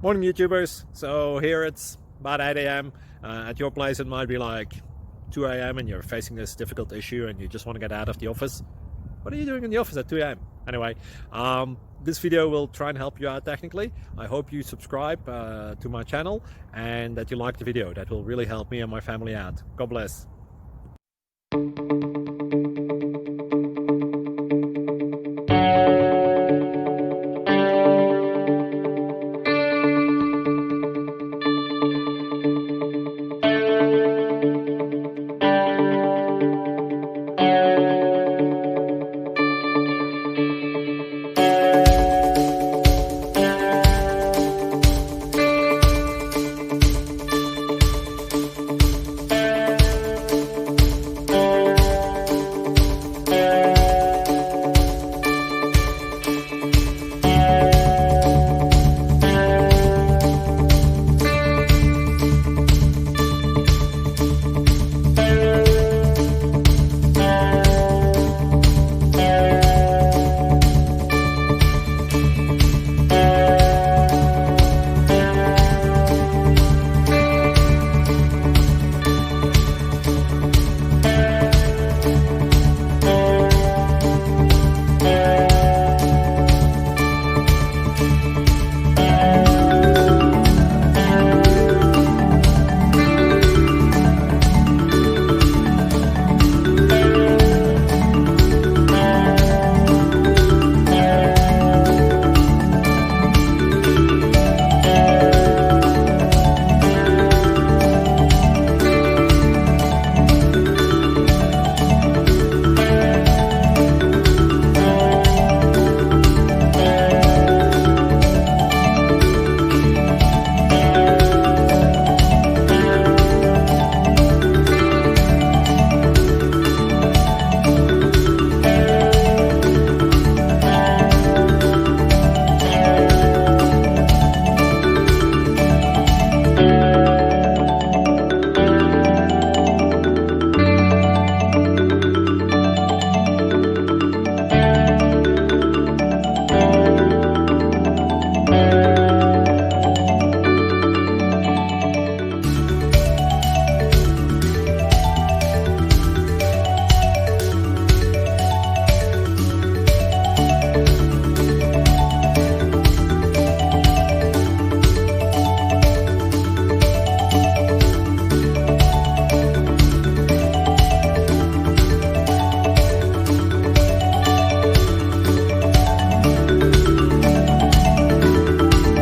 Morning YouTubers. So here it's about 8 a.m. At your place it might be like 2 a.m. and you're facing this difficult issue and you just want to get out of the office. What are you doing in the office at 2 a.m.? Anyway, this video will try and help you out technically. I hope you subscribe to my channel and that you like the video. That will really help me and my family out. God bless.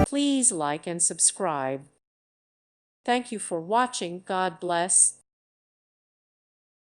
Please like and subscribe. Thank you for watching. God bless.